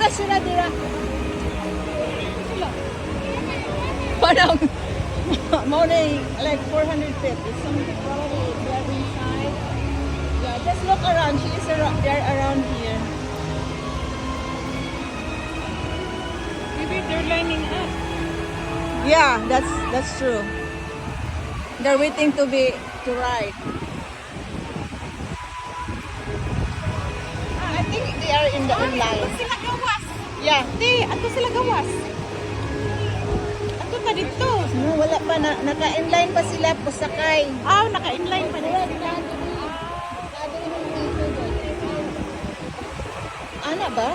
much sila dira? Parang, more than like 450. Something probably there inside. Yeah, just look around. They're around here. Maybe they're lining up. Yeah, that's true. They're waiting to ride. I think they are in the line. Ato sila gawas. Yeah. Di, ato sila gawas. Ato ta dito. No, wala pa naka-inline pa sila pasakay. Naka-inline pa nila. Ana ba?